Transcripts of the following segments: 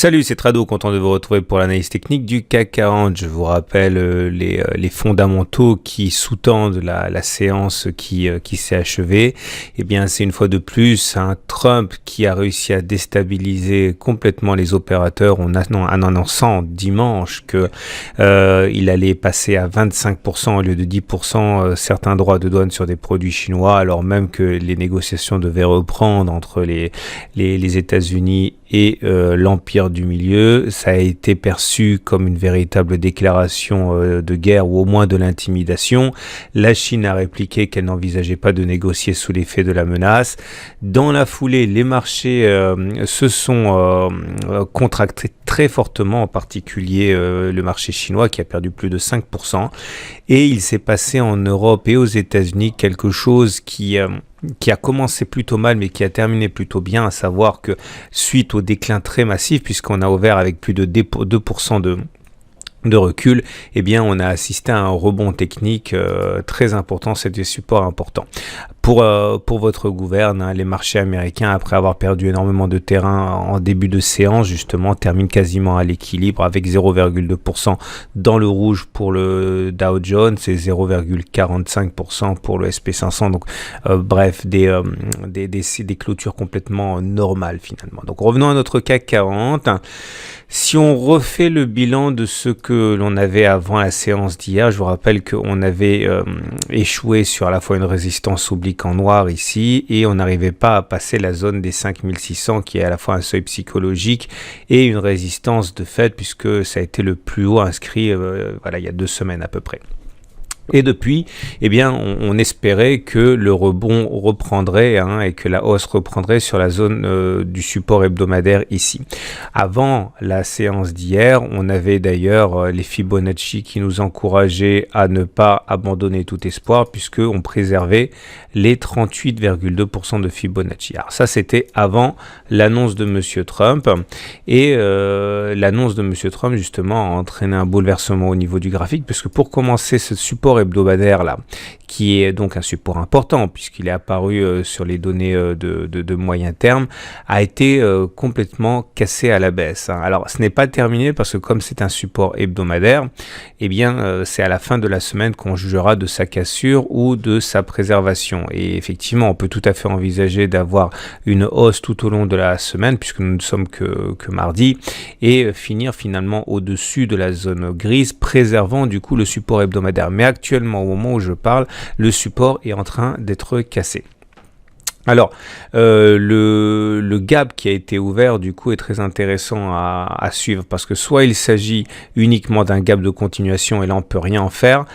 Salut, c'est Trado, content de vous retrouver pour l'analyse technique du CAC 40. Je vous rappelle les fondamentaux qui sous-tendent la séance qui s'est achevée. Eh bien, c'est une fois de plus un Trump qui a réussi à déstabiliser complètement les opérateurs en annonçant dimanche que il allait passer à 25% au lieu de 10% certains droits de douane sur des produits chinois, alors même que les négociations devaient reprendre entre les États-Unis et l'Empire du Milieu. Ça a été perçu comme une véritable déclaration de guerre ou au moins de l'intimidation. La Chine a répliqué qu'elle n'envisageait pas de négocier sous l'effet de la menace. Dans la foulée, les marchés se sont contractés très fortement, en particulier le marché chinois qui a perdu plus de 5%. Et il s'est passé en Europe et aux États-Unis quelque chose qui a commencé plutôt mal mais qui a terminé plutôt bien, à savoir que suite au déclin très massif, puisqu'on a ouvert avec plus de 2% de recul, eh bien on a assisté à un rebond technique très important, c'est des supports importants. Pour votre gouverne, les marchés américains, après avoir perdu énormément de terrain en début de séance, justement, terminent quasiment à l'équilibre avec 0,2% dans le rouge pour le Dow Jones et 0,45% pour le SP500. Donc, bref, des clôtures complètement normales finalement. Donc, revenons à notre CAC 40. Si on refait le bilan de ce que l'on avait avant la séance d'hier, je vous rappelle qu'on avait échoué sur à la fois une résistance oblique en noir ici et on n'arrivait pas à passer la zone des 5600 qui est à la fois un seuil psychologique et une résistance de fait, puisque ça a été le plus haut inscrit il y a 2 semaines à peu près. Et depuis, eh bien, on espérait que le rebond reprendrait et que la hausse reprendrait sur la zone du support hebdomadaire ici. Avant la séance d'hier, on avait d'ailleurs les Fibonacci qui nous encourageaient à ne pas abandonner tout espoir, puisqu'on préservait les 38,2% de Fibonacci. Alors ça, c'était avant l'annonce de Monsieur Trump. Et l'annonce de Monsieur Trump, justement, a entraîné un bouleversement au niveau du graphique, puisque pour commencer, ce support hebdomadaire là, qui est donc un support important puisqu'il est apparu sur les données de moyen terme, a été complètement cassé à la baisse. Alors ce n'est pas terminé parce que comme c'est un support hebdomadaire, eh bien c'est à la fin de la semaine qu'on jugera de sa cassure ou de sa préservation. Et effectivement, on peut tout à fait envisager d'avoir une hausse tout au long de la semaine puisque nous ne sommes que mardi et finir finalement au-dessus de la zone grise, préservant du coup le support hebdomadaire. Mais actuellement, au moment où je parle, le support est en train d'être cassé. Alors, le gap qui a été ouvert, du coup, est très intéressant à suivre parce que soit il s'agit uniquement d'un gap de continuation et là, on ne peut rien en faire,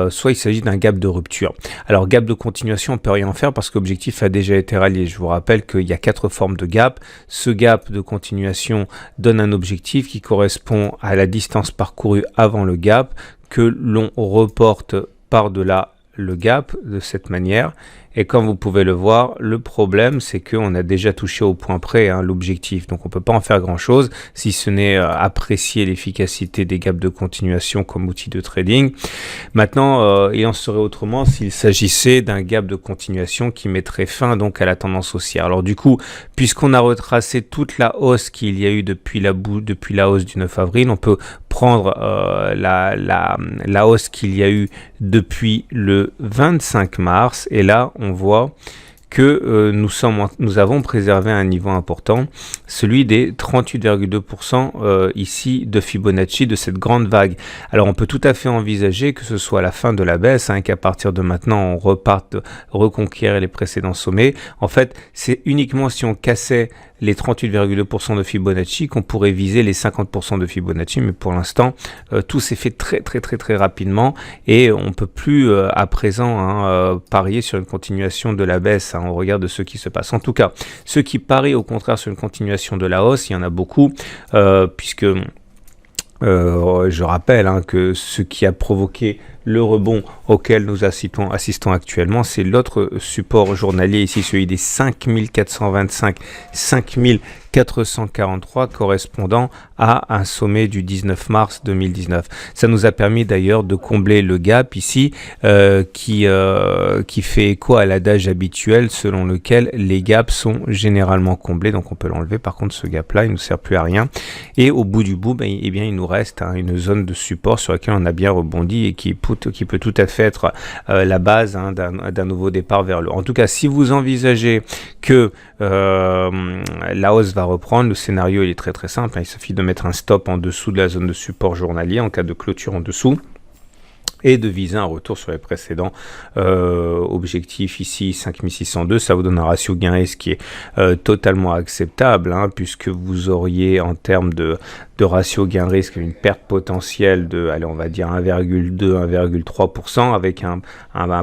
soit il s'agit d'un gap de rupture. Alors, gap de continuation, on ne peut rien en faire parce que l'objectif a déjà été rallié. Je vous rappelle qu'il y a 4 formes de gap. Ce gap de continuation donne un objectif qui correspond à la distance parcourue avant le gap que l'on reporte par-delà le gap de cette manière. Et comme vous pouvez le voir, le problème c'est qu'on a déjà touché au point près l'objectif, donc on ne peut pas en faire grand chose si ce n'est apprécier l'efficacité des gaps de continuation comme outil de trading. Maintenant, il en serait autrement s'il s'agissait d'un gap de continuation qui mettrait fin donc à la tendance haussière. Alors du coup, puisqu'on a retracé toute la hausse qu'il y a eu depuis la hausse du 9 avril, on peut prendre la hausse qu'il y a eu depuis le 25 mars et là on voit que nous avons préservé un niveau important, celui des 38,2% ici de Fibonacci de cette grande vague. Alors on peut tout à fait envisager que ce soit la fin de la baisse, qu'à partir de maintenant on reparte reconquérir les précédents sommets. En fait, c'est uniquement si on cassait les 38,2% de Fibonacci qu'on pourrait viser les 50% de Fibonacci, mais pour l'instant tout s'est fait très rapidement et on peut plus à présent parier sur une continuation de la baisse au regard de ce qui se passe. En tout cas, ceux qui parient au contraire sur une continuation de la hausse, il y en a beaucoup puisque je rappelle que ce qui a provoqué le rebond auquel nous assistons actuellement, c'est l'autre support journalier ici, celui des 5425, 5443 correspondant à un sommet du 19 mars 2019. Ça nous a permis d'ailleurs de combler le gap ici qui fait écho à l'adage habituel selon lequel les gaps sont généralement comblés. Donc on peut l'enlever. Par contre, ce gap-là, il ne nous sert plus à rien. Et au bout du bout, eh bien, il nous reste une zone de support sur laquelle on a bien rebondi et qui peut tout à fait être la base d'un nouveau départ vers le haut. En tout cas, si vous envisagez que la hausse va reprendre, le scénario il est très simple, il suffit de mettre un stop en dessous de la zone de support journalier en cas de clôture en dessous et de viser un retour sur les précédents objectifs ici 5602. Ça vous donne un ratio gain-risque qui est totalement acceptable puisque vous auriez en termes de ratio gain-risque une perte potentielle de, allez, on va dire 1,2-1,3% avec un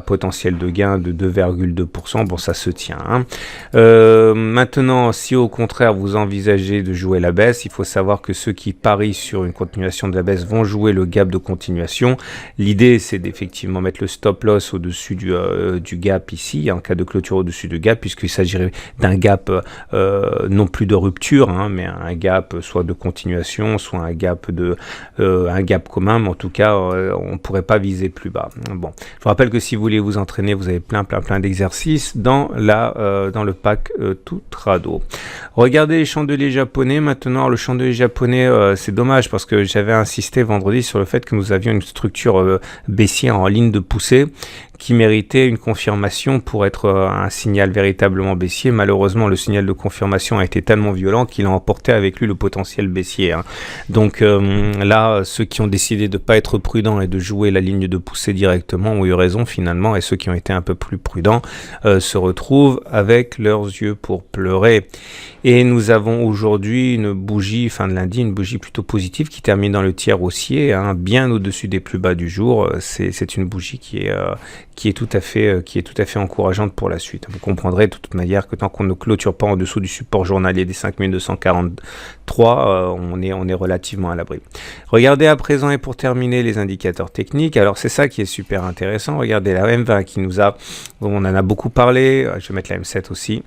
potentiel de gain de 2,2%. Bon, ça se tient. Maintenant, si au contraire vous envisagez de jouer la baisse, il faut savoir que ceux qui parient sur une continuation de la baisse vont jouer le gap de continuation. L'idée, c'est d'effectivement mettre le stop loss au-dessus du gap ici, en cas de clôture au-dessus du gap, puisqu'il s'agirait d'un gap non plus de rupture, mais un gap soit de continuation, soit un gap commun, mais en tout cas on ne pourrait pas viser plus bas. Bon, je vous rappelle que si vous voulez vous entraîner, vous avez plein d'exercices dans le pack tout trado. Regardez les chandeliers japonais maintenant. Le chandelier japonais, c'est dommage parce que j'avais insisté vendredi sur le fait que nous avions une structure baissière en ligne de poussée qui méritait une confirmation pour être un signal véritablement baissier. Malheureusement, le signal de confirmation a été tellement violent qu'il a emporté avec lui le potentiel baissier. Donc là, ceux qui ont décidé de ne pas être prudents et de jouer la ligne de poussée directement ont eu raison finalement, et ceux qui ont été un peu plus prudents se retrouvent avec leurs yeux pour pleurer. Et nous avons aujourd'hui une bougie, fin de lundi, une bougie plutôt positive qui termine dans le tiers haussier, bien au-dessus des plus bas du jour. C'est une bougie qui est tout à fait encourageante pour la suite. Vous comprendrez de toute manière que tant qu'on ne clôture pas en dessous du support journalier des 5243, on est relativement à l'abri. Regardez à présent, et pour terminer, les indicateurs techniques. Alors c'est ça qui est super intéressant. Regardez la M20 on en a beaucoup parlé. Je vais mettre la M7 aussi.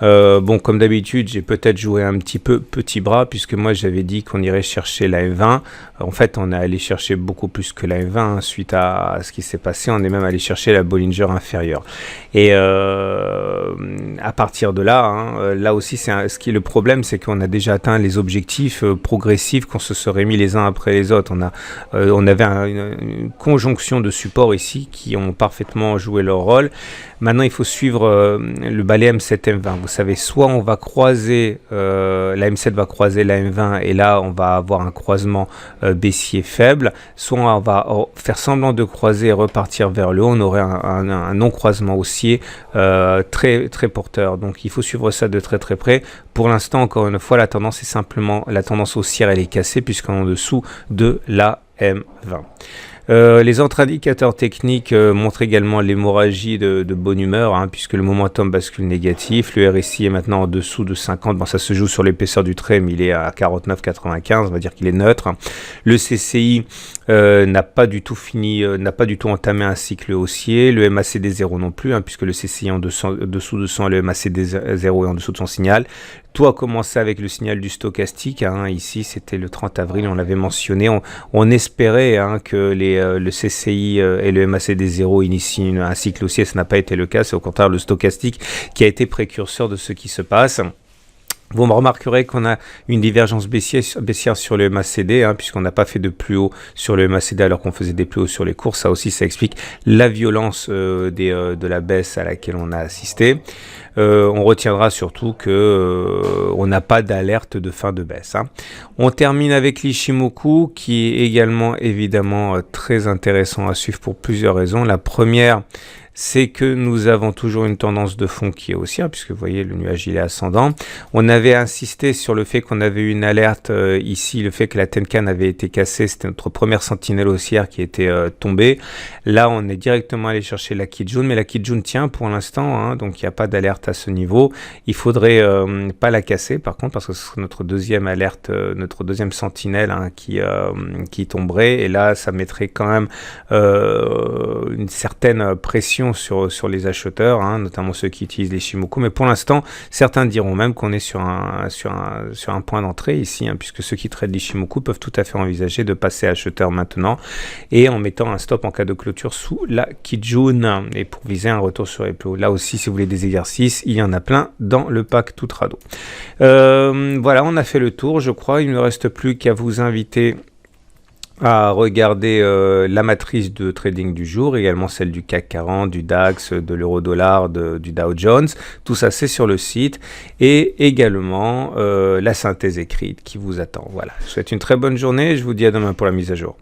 Bon, comme d'habitude, j'ai peut-être joué un petit peu petit bras, puisque moi j'avais dit qu'on irait chercher la M20. En fait, on est allé chercher beaucoup plus que la M20 suite à ce qui s'est passé. On est même allé chercher la Bollinger inférieure. Et à partir de là, là aussi, le problème, c'est qu'on a déjà atteint les objectifs progressifs qu'on se serait mis les uns après les autres. On avait une conjonction de supports ici qui ont parfaitement joué leur rôle. Maintenant, il faut suivre le balai M7-M20. Vous savez, soit on va croiser, la M7 va croiser la M20 et là, on va avoir un croisement baissier faible, soit on va faire semblant de croiser et repartir vers le haut, on aurait un non-croisement haussier très porteur. Donc, il faut suivre ça de très près. Pour l'instant, encore une fois, la tendance est simplement, la tendance haussière, elle est cassée puisqu'on est en dessous de la M20. Les autres indicateurs techniques montrent également l'hémorragie de bonne humeur, puisque le momentum bascule négatif. Le RSI est maintenant en dessous de 50. Bon, ça se joue sur l'épaisseur du trait, mais il est à 49,95. On va dire qu'il est neutre. Le CCI n'a pas du tout entamé un cycle haussier. Le MACD 0 non plus, puisque le CCI est en dessous de 100, le MACD 0 est en dessous de son signal. Tout a commencé avec le signal du stochastique. Ici, c'était le 30 avril, on l'avait mentionné. On espérait que le CCI et le MACD 0 initient un cycle haussier. Ça n'a pas été le cas. C'est au contraire le stochastique qui a été précurseur de ce qui se passe. Vous remarquerez qu'on a une divergence baissière sur le MACD, puisqu'on n'a pas fait de plus haut sur le MACD alors qu'on faisait des plus hauts sur les cours. Ça aussi, ça explique la violence de la baisse à laquelle on a assisté. On retiendra surtout que on n'a pas d'alerte de fin de baisse. On termine avec l'Ichimoku, qui est également évidemment très intéressant à suivre pour plusieurs raisons. La première, c'est que nous avons toujours une tendance de fond qui est haussière, puisque vous voyez, le nuage il est ascendant. On avait insisté sur le fait qu'on avait eu une alerte ici, le fait que la Tenkan avait été cassée, c'était notre première sentinelle haussière qui était tombée. Là, on est directement allé chercher la Kijun, mais la Kijun tient pour l'instant, hein, donc il n'y a pas d'alerte à ce niveau. Il faudrait pas la casser, par contre, parce que ce serait notre deuxième alerte, notre deuxième sentinelle hein, qui tomberait, et là, ça mettrait quand même une certaine pression sur les acheteurs, hein, notamment ceux qui utilisent les Shimoku, mais pour l'instant, certains diront même qu'on est sur un point d'entrée ici, hein, puisque ceux qui traitent les Shimoku peuvent tout à fait envisager de passer acheteur maintenant, et en mettant un stop en cas de clôture sous la Kijun, et pour viser un retour sur les plus hauts. Là aussi, si vous voulez des exercices, il y en a plein dans le pack tout trado. Voilà, on a fait le tour, je crois, il ne me reste plus qu'à vous inviter à regarder la matrice de trading du jour, également celle du CAC 40, du DAX, de l'euro-dollar, du Dow Jones. Tout ça, c'est sur le site. Et également la synthèse écrite qui vous attend. Voilà, je vous souhaite une très bonne journée. Je vous dis à demain pour la mise à jour.